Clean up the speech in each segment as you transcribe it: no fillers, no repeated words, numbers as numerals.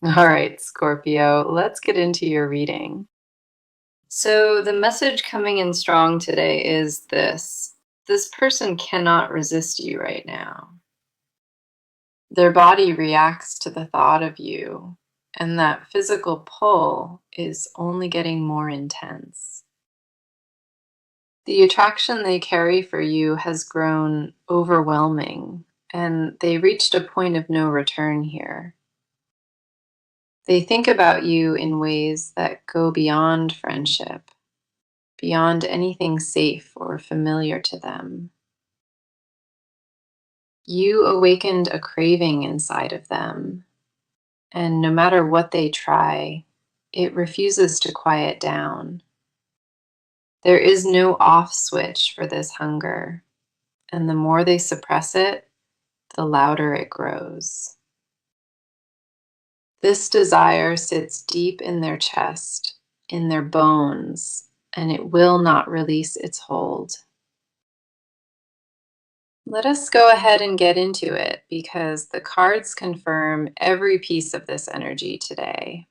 All right, Scorpio, let's get into your reading. So, the message coming in strong today is this person cannot resist you right now. Their body reacts to the thought of you, and that physical pull is only getting more intense. The attraction they carry for you has grown overwhelming, and they reached a point of no return here. They think about you in ways that go beyond friendship, beyond anything safe or familiar to them. You awakened a craving inside of them, and no matter what they try, it refuses to quiet down. There is no off switch for this hunger, and the more they suppress it, the louder it grows. This desire sits deep in their chest, in their bones, and it will not release its hold. Let us go ahead and get into it because the cards confirm every piece of this energy today.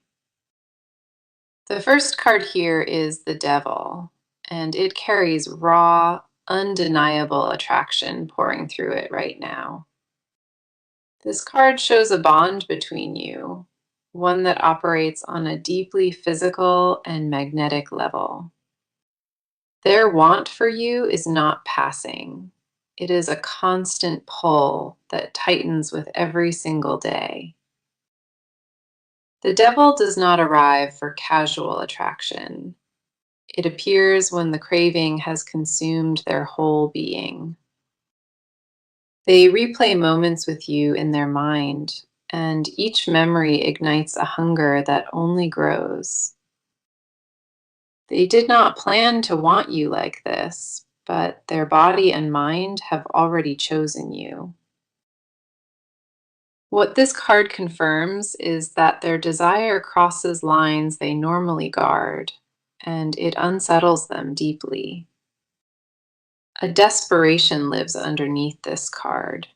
The first card here is the Devil, and it carries raw, undeniable attraction pouring through it right now. This card shows a bond between you, one that operates on a deeply physical and magnetic level. Their want for you is not passing. It is a constant pull that tightens with every single day. The devil does not arrive for casual attraction. It appears when the craving has consumed their whole being. They replay moments with you in their mind, and each memory ignites a hunger that only grows. They did not plan to want you like this, but their body and mind have already chosen you. What this card confirms is that their desire crosses lines they normally guard, and it unsettles them deeply. A desperation lives underneath this card,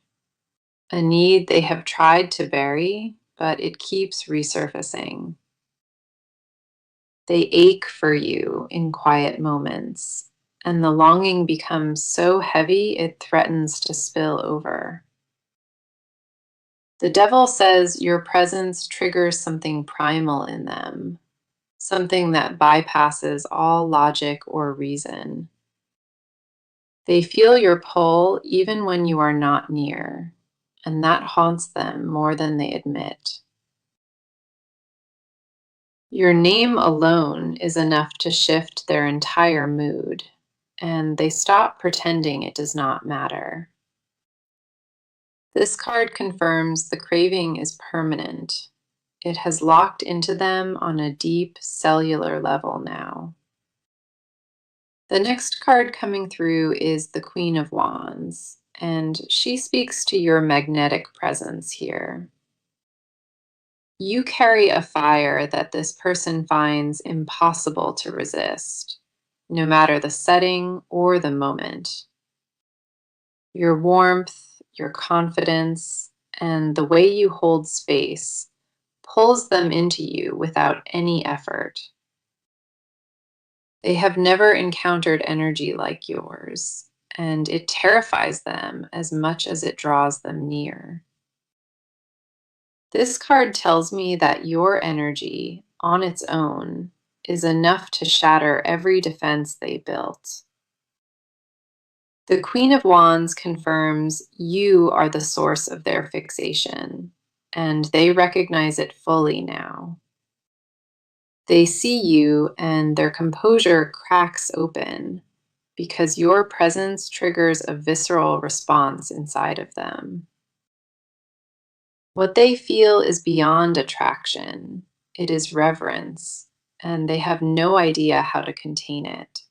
a need they have tried to bury, but it keeps resurfacing. They ache for you in quiet moments, and the longing becomes so heavy it threatens to spill over. The devil says your presence triggers something primal in them, something that bypasses all logic or reason. They feel your pull even when you are not near, and that haunts them more than they admit. Your name alone is enough to shift their entire mood, and they stop pretending it does not matter. This card confirms the craving is permanent. It has locked into them on a deep cellular level now. The next card coming through is the Queen of Wands, and she speaks to your magnetic presence here. You carry a fire that this person finds impossible to resist, no matter the setting or the moment. Your warmth, your confidence, and the way you hold space pulls them into you without any effort. They have never encountered energy like yours, and it terrifies them as much as it draws them near. This card tells me that your energy, on its own, is enough to shatter every defense they built. The Queen of Wands confirms you are the source of their fixation, and they recognize it fully now. They see you, and their composure cracks open because your presence triggers a visceral response inside of them. What they feel is beyond attraction, it is reverence, and they have no idea how to contain it.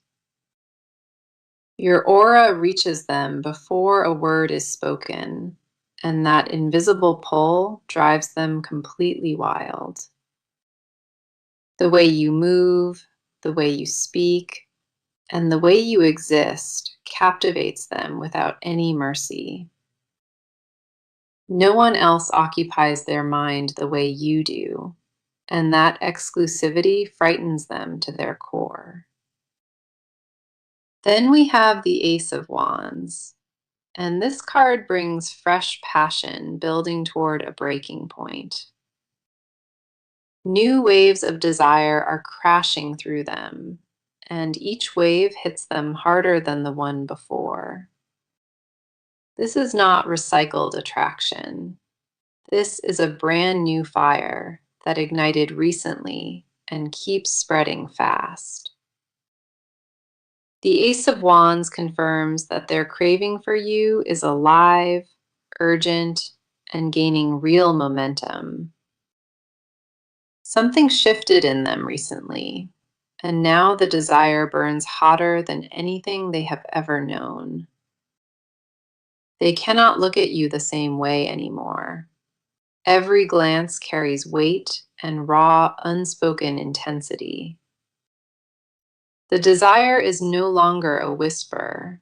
Your aura reaches them before a word is spoken, and that invisible pull drives them completely wild. The way you move, the way you speak, and the way you exist captivates them without any mercy. No one else occupies their mind the way you do, and that exclusivity frightens them to their core. Then we have the Ace of Wands, and this card brings fresh passion building toward a breaking point. New waves of desire are crashing through them, and each wave hits them harder than the one before. This is not recycled attraction. This is a brand new fire that ignited recently and keeps spreading fast. The Ace of Wands confirms that their craving for you is alive, urgent, and gaining real momentum. Something shifted in them recently, and now the desire burns hotter than anything they have ever known. They cannot look at you the same way anymore. Every glance carries weight and raw, unspoken intensity. The desire is no longer a whisper.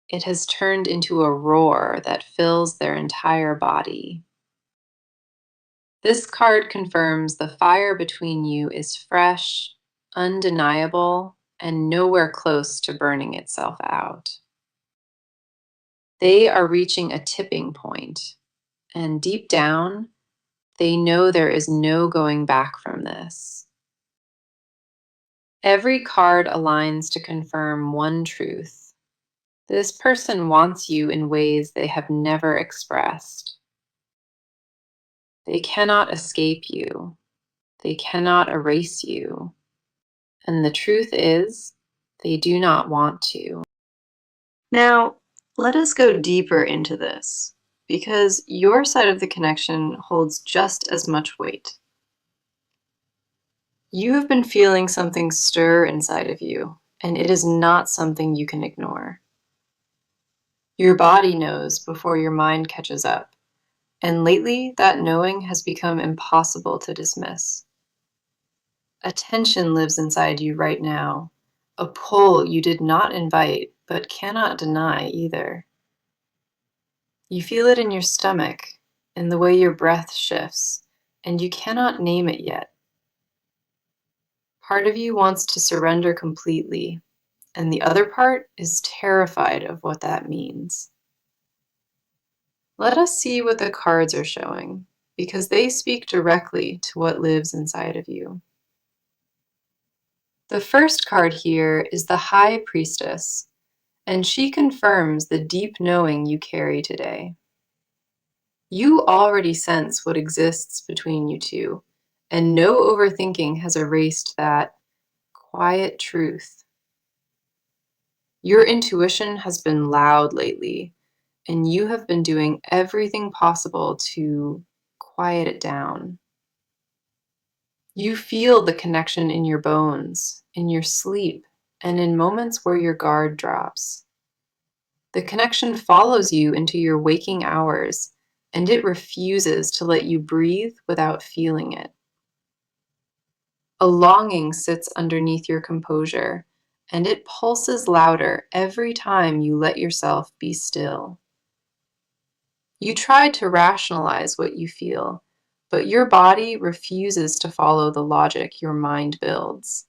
It has turned into a roar that fills their entire body. This card confirms the fire between you is fresh, undeniable, and nowhere close to burning itself out. They are reaching a tipping point, and deep down, they know there is no going back from this. Every card aligns to confirm one truth. This person wants you in ways they have never expressed. They cannot escape you. They cannot erase you. And the truth is, they do not want to. Now, let us go deeper into this, because your side of the connection holds just as much weight. You have been feeling something stir inside of you, and it is not something you can ignore. Your body knows before your mind catches up, and lately that knowing has become impossible to dismiss. A tension lives inside you right now, a pull you did not invite but cannot deny either. You feel it in your stomach, in the way your breath shifts, and you cannot name it yet. Part of you wants to surrender completely, and the other part is terrified of what that means. Let us see what the cards are showing, because they speak directly to what lives inside of you. The first card here is the High Priestess, and she confirms the deep knowing you carry today. You already sense what exists between you two, and no overthinking has erased that quiet truth. Your intuition has been loud lately, and you have been doing everything possible to quiet it down. You feel the connection in your bones, in your sleep, and in moments where your guard drops. The connection follows you into your waking hours, and it refuses to let you breathe without feeling it. A longing sits underneath your composure, and it pulses louder every time you let yourself be still. You try to rationalize what you feel, but your body refuses to follow the logic your mind builds.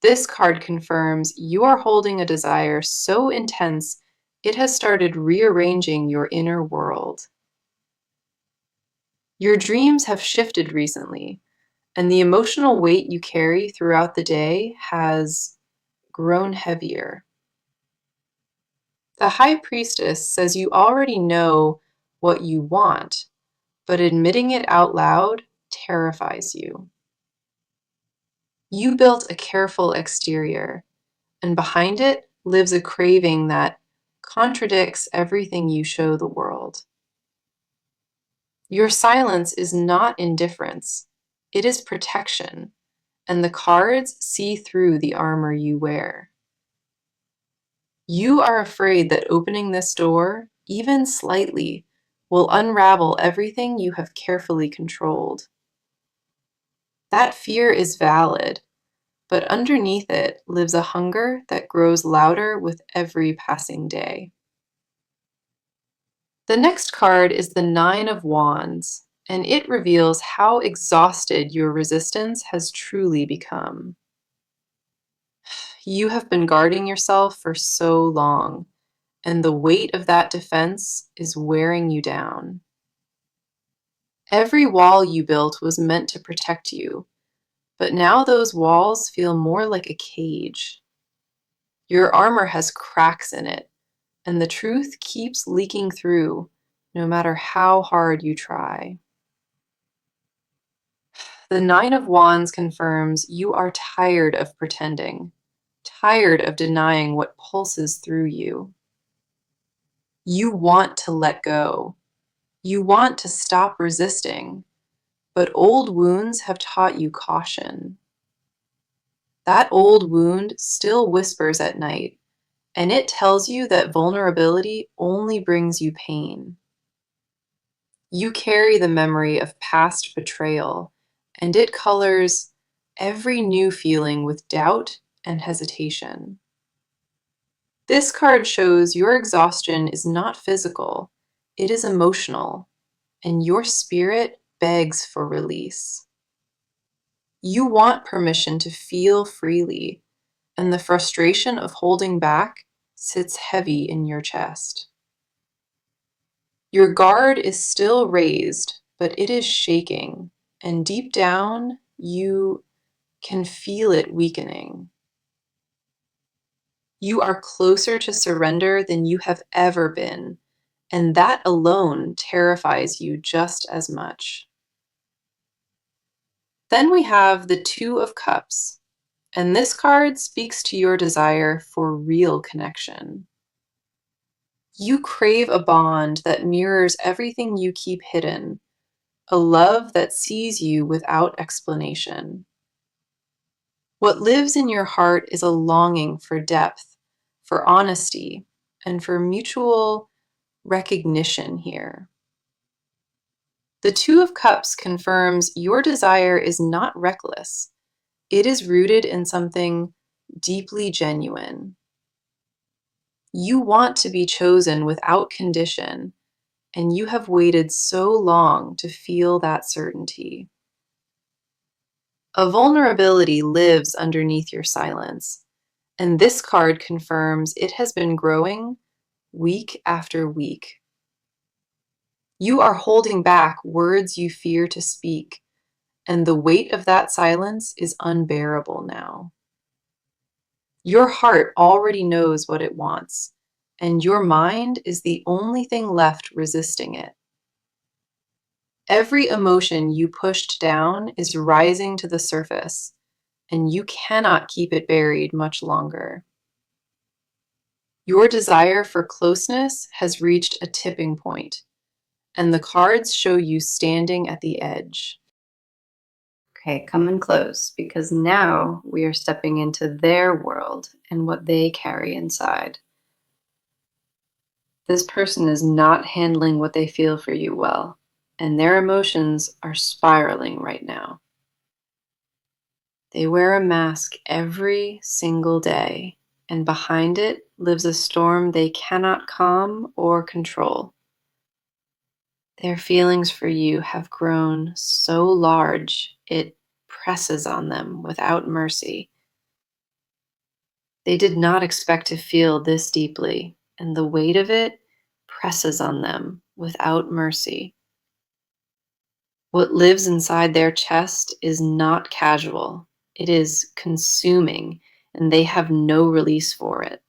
This card confirms you are holding a desire so intense it has started rearranging your inner world. Your dreams have shifted recently, and the emotional weight you carry throughout the day has grown heavier. The High Priestess says you already know what you want, but admitting it out loud terrifies you. You built a careful exterior, and behind it lives a craving that contradicts everything you show the world. Your silence is not indifference, it is protection, and the cards see through the armor you wear. You are afraid that opening this door, even slightly, will unravel everything you have carefully controlled. That fear is valid, but underneath it lives a hunger that grows louder with every passing day. The next card is the Nine of Wands, and it reveals how exhausted your resistance has truly become. You have been guarding yourself for so long, and the weight of that defense is wearing you down. Every wall you built was meant to protect you, but now those walls feel more like a cage. Your armor has cracks in it, and the truth keeps leaking through, no matter how hard you try. The Nine of Wands confirms you are tired of pretending, tired of denying what pulses through you. You want to let go. You want to stop resisting, but old wounds have taught you caution. That old wound still whispers at night, and it tells you that vulnerability only brings you pain. You carry the memory of past betrayal, and it colors every new feeling with doubt and hesitation. This card shows your exhaustion is not physical, it is emotional, and your spirit begs for release. You want permission to feel freely, and the frustration of holding back sits heavy in your chest. Your guard is still raised, but it is shaking, and deep down, you can feel it weakening. You are closer to surrender than you have ever been, and that alone terrifies you just as much. Then we have the Two of Cups, and this card speaks to your desire for real connection. You crave a bond that mirrors everything you keep hidden, a love that sees you without explanation. What lives in your heart is a longing for depth, for honesty, and for mutual recognition here. The Two of Cups confirms your desire is not reckless. It is rooted in something deeply genuine. You want to be chosen without condition, and you have waited so long to feel that certainty. A vulnerability lives underneath your silence, and this card confirms it has been growing week after week. You are holding back words you fear to speak, and the weight of that silence is unbearable now. Your heart already knows what it wants, and your mind is the only thing left resisting it. Every emotion you pushed down is rising to the surface, and you cannot keep it buried much longer. Your desire for closeness has reached a tipping point, and the cards show you standing at the edge. Okay, come in close, because now we are stepping into their world and what they carry inside. This person is not handling what they feel for you well, and their emotions are spiraling right now. They wear a mask every single day, and behind it lives a storm they cannot calm or control. Their feelings for you have grown so large it presses on them without mercy. They did not expect to feel this deeply, and the weight of it presses on them without mercy. What lives inside their chest is not casual. It is consuming, and they have no release for it.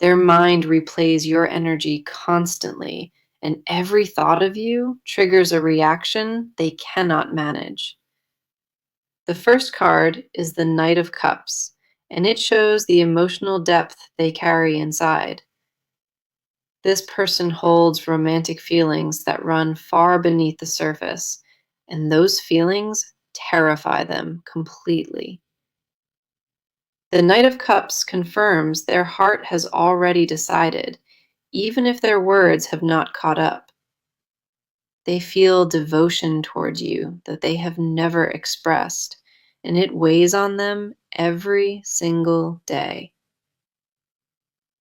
Their mind replays your energy constantly, and every thought of you triggers a reaction they cannot manage. The first card is the Knight of Cups, and it shows the emotional depth they carry inside. This person holds romantic feelings that run far beneath the surface, and those feelings terrify them completely. The Knight of Cups confirms their heart has already decided, even if their words have not caught up. They feel devotion towards you that they have never expressed, and it weighs on them every single day.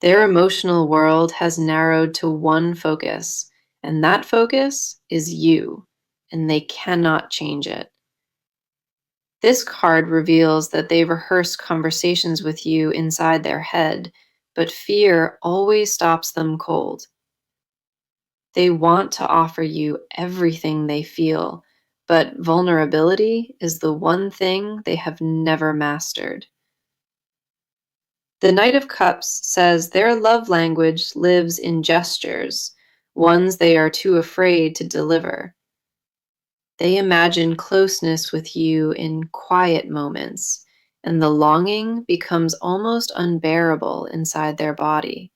Their emotional world has narrowed to one focus, and that focus is you, and they cannot change it. This card reveals that they rehearse conversations with you inside their head, but fear always stops them cold. They want to offer you everything they feel, but vulnerability is the one thing they have never mastered. The Knight of Cups says their love language lives in gestures, ones they are too afraid to deliver. They imagine closeness with you in quiet moments, and the longing becomes almost unbearable inside their body.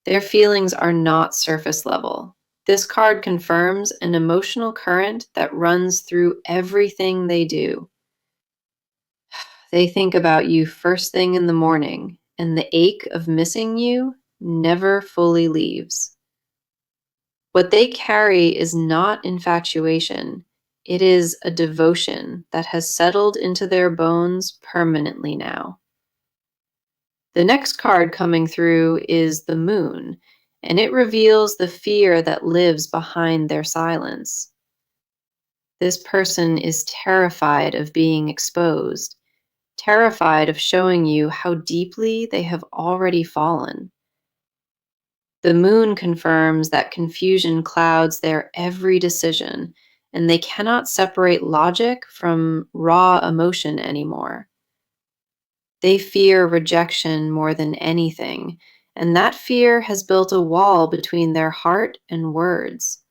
Their feelings are not surface level. This card confirms an emotional current that runs through everything they do. They think about you first thing in the morning, and the ache of missing you never fully leaves. What they carry is not infatuation, it is a devotion that has settled into their bones permanently now. The next card coming through is the Moon, and it reveals the fear that lives behind their silence. This person is terrified of being exposed, terrified of showing you how deeply they have already fallen. The Moon confirms that confusion clouds their every decision, and they cannot separate logic from raw emotion anymore. They fear rejection more than anything, and that fear has built a wall between their heart and words.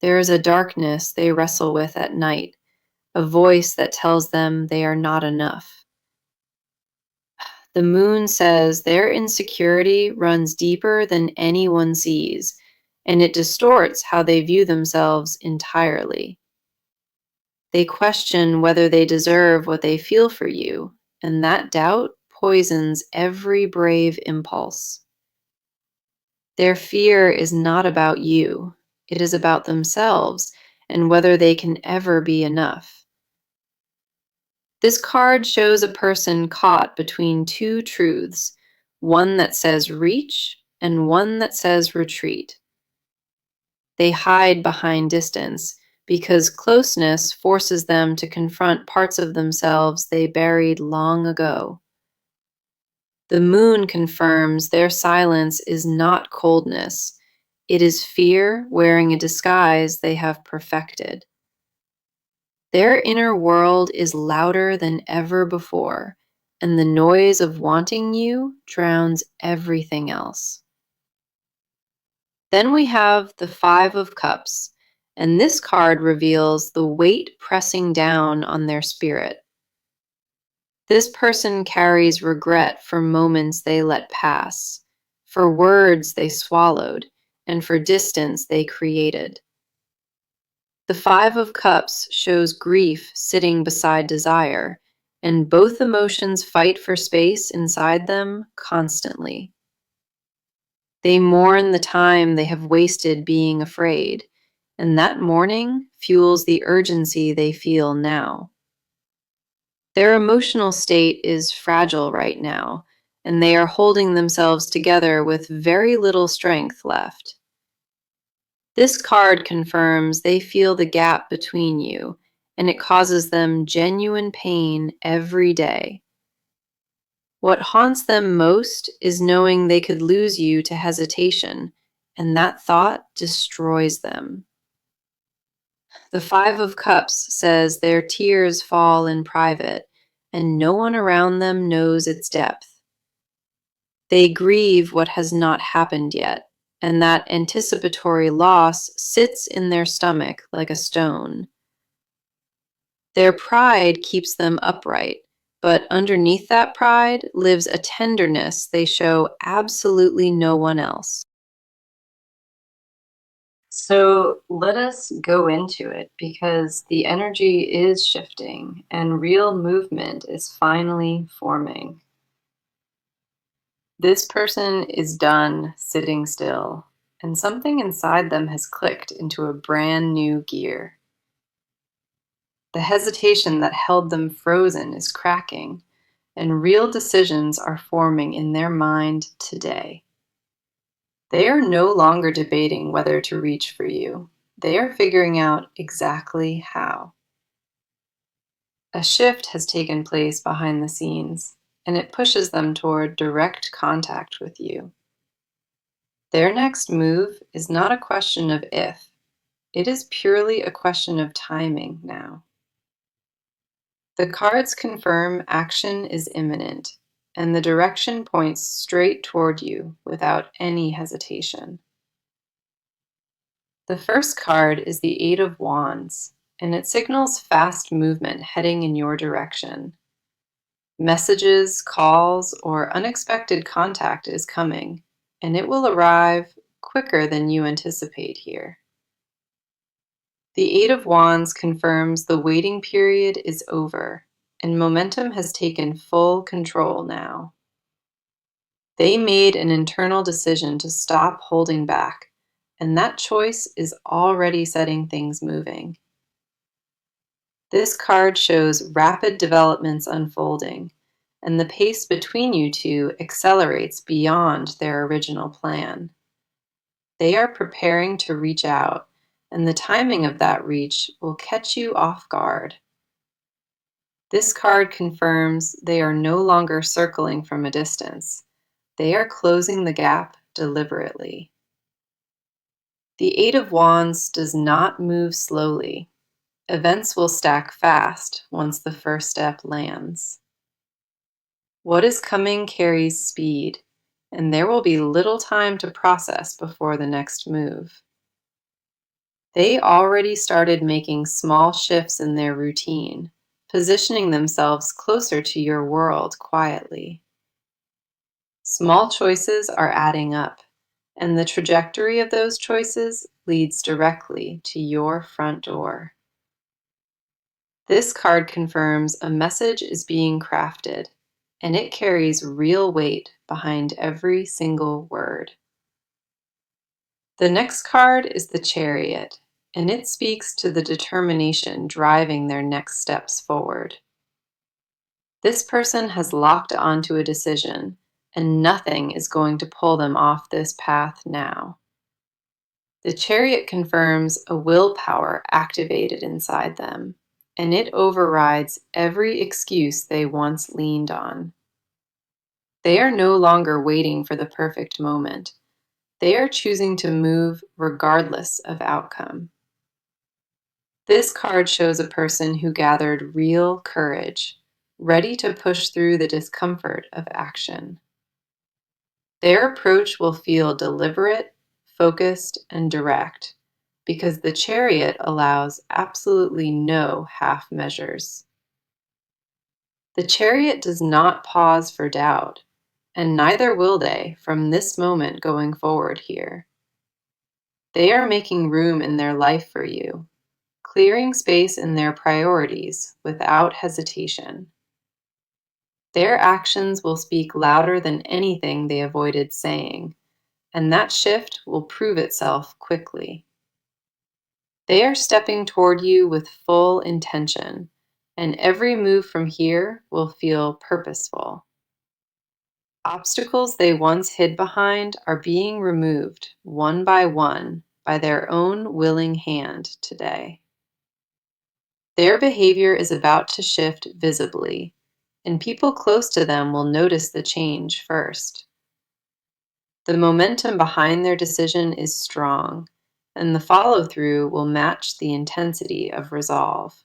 There is a darkness they wrestle with at night, a voice that tells them they are not enough. The Moon says their insecurity runs deeper than anyone sees, and it distorts how they view themselves entirely. They question whether they deserve what they feel for you, and that doubt poisons every brave impulse. Their fear is not about you, it is about themselves and whether they can ever be enough. This card shows a person caught between two truths, one that says reach and one that says retreat. They hide behind distance because closeness forces them to confront parts of themselves they buried long ago. The Moon confirms their silence is not coldness, it is fear wearing a disguise they have perfected. Their inner world is louder than ever before, and the noise of wanting you drowns everything else. Then we have the Five of Cups, and this card reveals the weight pressing down on their spirit. This person carries regret for moments they let pass, for words they swallowed, and for distance they created. The Five of Cups shows grief sitting beside desire, and both emotions fight for space inside them constantly. They mourn the time they have wasted being afraid, and that mourning fuels the urgency they feel now. Their emotional state is fragile right now, and they are holding themselves together with very little strength left. This card confirms they feel the gap between you, and it causes them genuine pain every day. What haunts them most is knowing they could lose you to hesitation, and that thought destroys them. The Five of Cups says their tears fall in private, and no one around them knows its depth. They grieve what has not happened yet, and that anticipatory loss sits in their stomach like a stone. Their pride keeps them upright, but underneath that pride lives a tenderness they show absolutely no one else. So let us go into it because the energy is shifting and real movement is finally forming. This person is done sitting still, and something inside them has clicked into a brand new gear. The hesitation that held them frozen is cracking, and real decisions are forming in their mind today. They are no longer debating whether to reach for you. They are figuring out exactly how. A shift has taken place behind the scenes, and it pushes them toward direct contact with you. Their next move is not a question of if, it is purely a question of timing now. The cards confirm action is imminent, and the direction points straight toward you without any hesitation. The first card is the Eight of Wands, and it signals fast movement heading in your direction. Messages, calls, or unexpected contact is coming, and it will arrive quicker than you anticipate here. The Eight of Wands confirms the waiting period is over, and momentum has taken full control now. They made an internal decision to stop holding back, and that choice is already setting things moving. This card shows rapid developments unfolding, and the pace between you two accelerates beyond their original plan. They are preparing to reach out, and the timing of that reach will catch you off guard. This card confirms they are no longer circling from a distance. They are closing the gap deliberately. The Eight of Wands does not move slowly. Events will stack fast once the first step lands. What is coming carries speed, and there will be little time to process before the next move. They already started making small shifts in their routine, positioning themselves closer to your world quietly. Small choices are adding up, and the trajectory of those choices leads directly to your front door. This card confirms a message is being crafted, and it carries real weight behind every single word. The next card is the Chariot, and it speaks to the determination driving their next steps forward. This person has locked onto a decision, and nothing is going to pull them off this path now. The Chariot confirms a willpower activated inside them, and it overrides every excuse they once leaned on. They are no longer waiting for the perfect moment. They are choosing to move regardless of outcome. This card shows a person who gathered real courage, ready to push through the discomfort of action. Their approach will feel deliberate, focused, and direct, because the Chariot allows absolutely no half measures. The Chariot does not pause for doubt, and neither will they from this moment going forward here. They are making room in their life for you, clearing space in their priorities without hesitation. Their actions will speak louder than anything they avoided saying, and that shift will prove itself quickly. They are stepping toward you with full intention, and every move from here will feel purposeful. Obstacles they once hid behind are being removed one by their own willing hand today. Their behavior is about to shift visibly, and people close to them will notice the change first. The momentum behind their decision is strong, and the follow-through will match the intensity of resolve.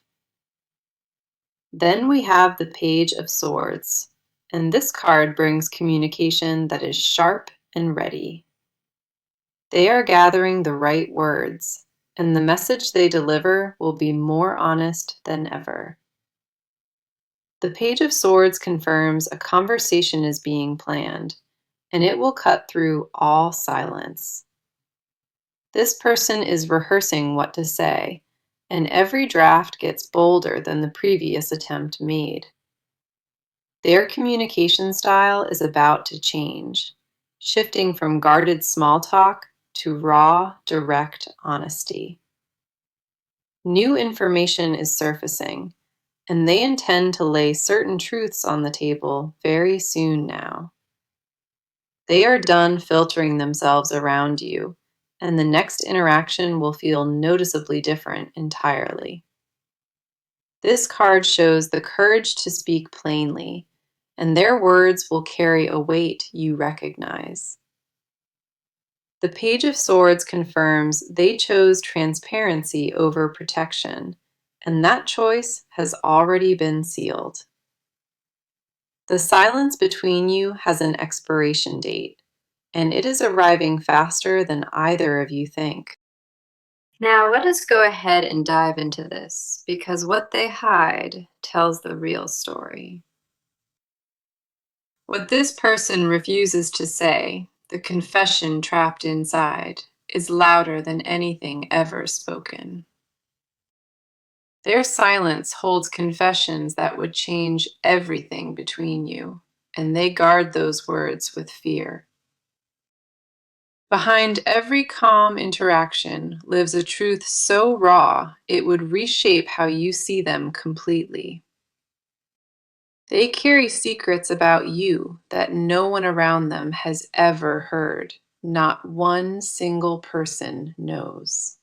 Then we have the Page of Swords, and this card brings communication that is sharp and ready. They are gathering the right words, and the message they deliver will be more honest than ever. The Page of Swords confirms a conversation is being planned, and it will cut through all silence. This person is rehearsing what to say, and every draft gets bolder than the previous attempt made. Their communication style is about to change, shifting from guarded small talk to raw, direct honesty. New information is surfacing, and they intend to lay certain truths on the table very soon now. They are done filtering themselves around you, and the next interaction will feel noticeably different entirely. This card shows the courage to speak plainly, and their words will carry a weight you recognize. The Page of Swords confirms they chose transparency over protection, and that choice has already been sealed. The silence between you has an expiration date, and it is arriving faster than either of you think. Now, let us go ahead and dive into this, because what they hide tells the real story. What this person refuses to say, the confession trapped inside, is louder than anything ever spoken. Their silence holds confessions that would change everything between you, and they guard those words with fear. Behind every calm interaction lives a truth so raw it would reshape how you see them completely. They carry secrets about you that no one around them has ever heard. Not one single person knows.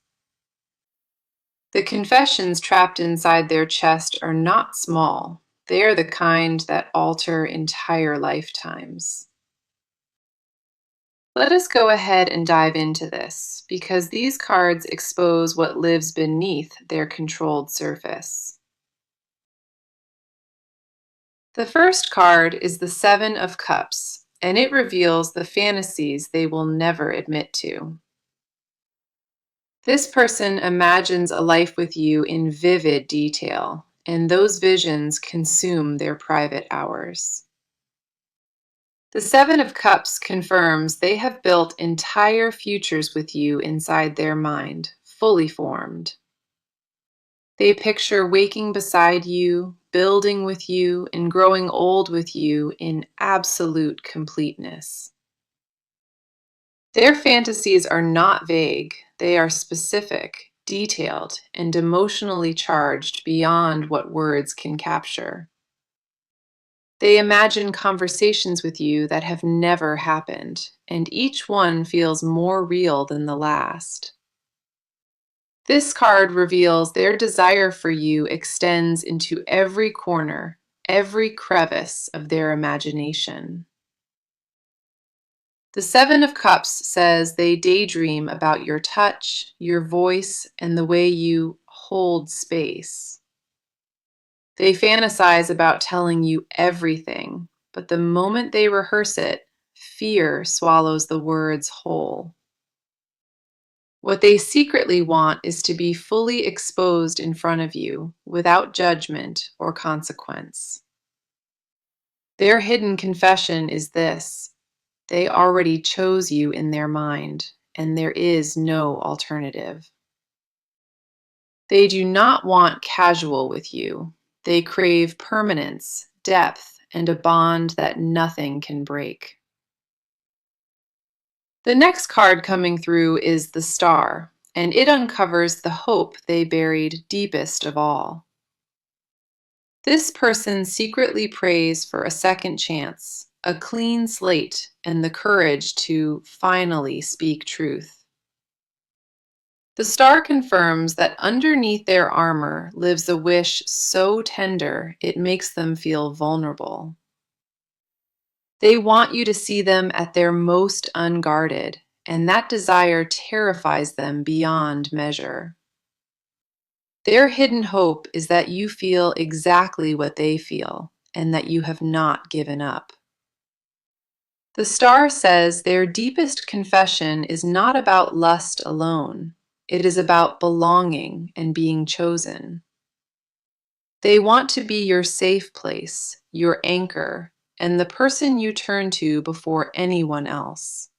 The confessions trapped inside their chest are not small. They are the kind that alter entire lifetimes. Let us go ahead and dive into this, because these cards expose what lives beneath their controlled surface. The first card is the Seven of Cups, and it reveals the fantasies they will never admit to. This person imagines a life with you in vivid detail, and those visions consume their private hours. The Seven of Cups confirms they have built entire futures with you inside their mind, fully formed. They picture waking beside you, building with you, and growing old with you in absolute completeness. Their fantasies are not vague, they are specific, detailed, and emotionally charged beyond what words can capture. They imagine conversations with you that have never happened, and each one feels more real than the last. This card reveals their desire for you extends into every corner, every crevice of their imagination. The Seven of Cups says they daydream about your touch, your voice, and the way you hold space. They fantasize about telling you everything, but the moment they rehearse it, fear swallows the words whole. What they secretly want is to be fully exposed in front of you, without judgment or consequence. Their hidden confession is this: they already chose you in their mind, and there is no alternative. They do not want casual with you. They crave permanence, depth, and a bond that nothing can break. The next card coming through is the Star, and it uncovers the hope they buried deepest of all. This person secretly prays for a second chance, a clean slate, and the courage to finally speak truth. The Star confirms that underneath their armor lives a wish so tender it makes them feel vulnerable. They want you to see them at their most unguarded, and that desire terrifies them beyond measure. Their hidden hope is that you feel exactly what they feel, and that you have not given up. The Star says their deepest confession is not about lust alone. It is about belonging and being chosen. They want to be your safe place, your anchor, and the person you turn to before anyone else.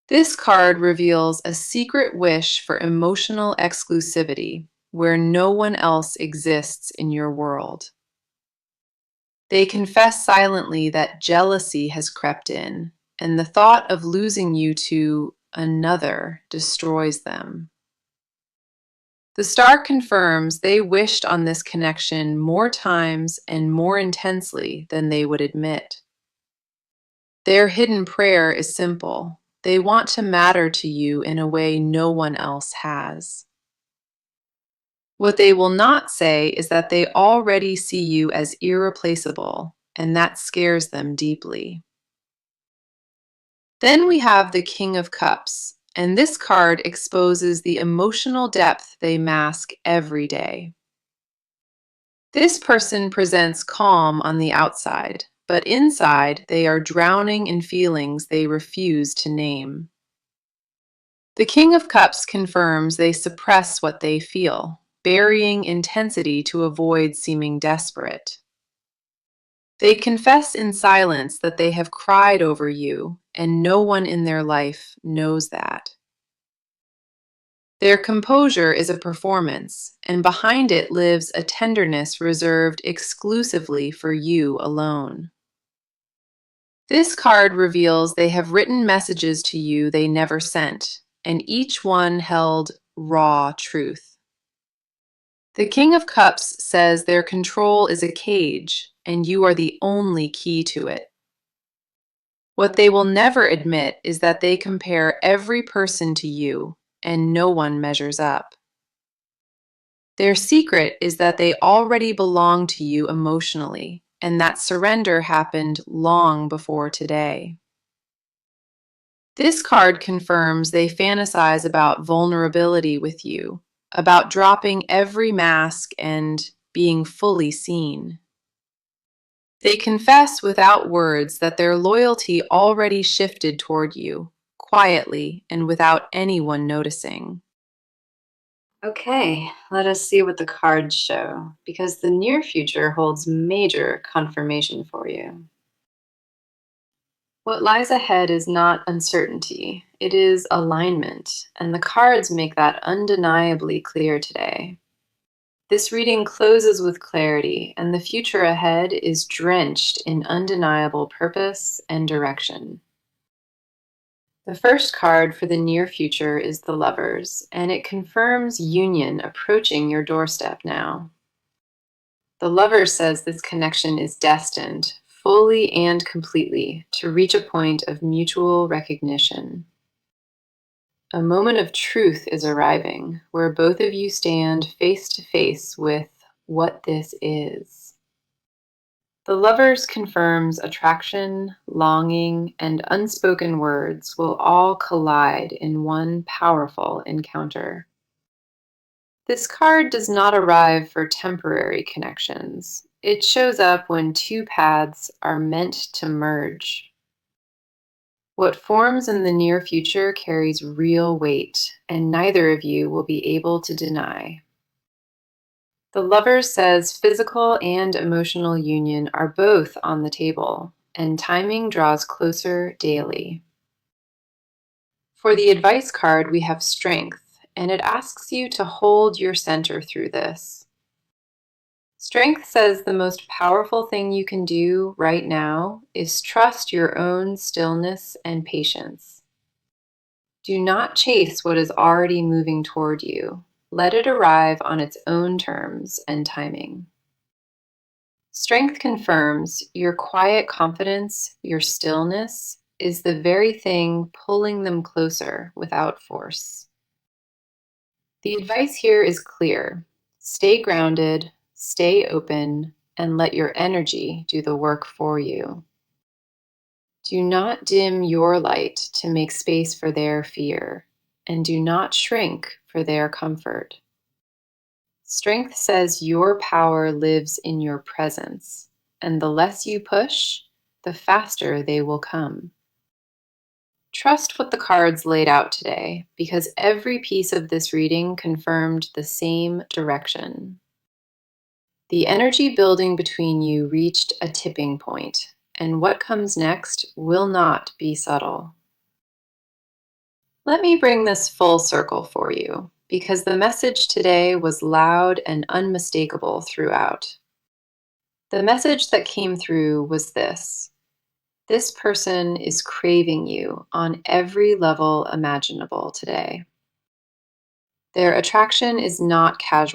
This card reveals a secret wish for emotional exclusivity, where no one else exists in your world. They confess silently that jealousy has crept in, and the thought of losing you to another destroys them. The star confirms they wished on this connection more times and more intensely than they would admit. Their hidden prayer is simple. They want to matter to you in a way no one else has. What they will not say is that they already see you as irreplaceable, and that scares them deeply. Then we have the King of Cups, and this card exposes the emotional depth they mask every day. This person presents calm on the outside, but inside they are drowning in feelings they refuse to name. The King of Cups confirms they suppress what they feel, burying intensity to avoid seeming desperate. They confess in silence that they have cried over you, and no one in their life knows that. Their composure is a performance, and behind it lives a tenderness reserved exclusively for you alone. This card reveals they have written messages to you they never sent, and each one held raw truth. The King of Cups says their control is a cage, and you are the only key to it. What they will never admit is that they compare every person to you, and no one measures up. Their secret is that they already belong to you emotionally, and that surrender happened long before today. This card confirms they fantasize about vulnerability with you, about dropping every mask and being fully seen. They confess without words that their loyalty already shifted toward you, quietly and without anyone noticing. Okay, let us see what the cards show, because the near future holds major confirmation for you. What lies ahead is not uncertainty, it is alignment, and the cards make that undeniably clear today. This reading closes with clarity, and the future ahead is drenched in undeniable purpose and direction. The first card for the near future is the Lovers, and it confirms union approaching your doorstep now. The Lover says this connection is destined, fully and completely, to reach a point of mutual recognition. A moment of truth is arriving, where both of you stand face to face with what this is. The Lovers confirms attraction, longing, and unspoken words will all collide in one powerful encounter. This card does not arrive for temporary connections. It shows up when two paths are meant to merge. What forms in the near future carries real weight, and neither of you will be able to deny. The Lover says physical and emotional union are both on the table, and timing draws closer daily. For the advice card, we have Strength, and it asks you to hold your center through this. Strength says the most powerful thing you can do right now is trust your own stillness and patience. Do not chase what is already moving toward you. Let it arrive on its own terms and timing. Strength confirms your quiet confidence, your stillness, is the very thing pulling them closer without force. The advice here is clear. Stay grounded, stay open, and let your energy do the work for you. Do not dim your light to make space for their fear, and do not shrink for their comfort. Strength says your power lives in your presence, and the less you push, the faster they will come. Trust what the cards laid out today, because every piece of this reading confirmed the same direction. The energy building between you reached a tipping point, and what comes next will not be subtle. Let me bring this full circle for you, because the message today was loud and unmistakable throughout. The message that came through was this: this person is craving you on every level imaginable today. Their attraction is not casual.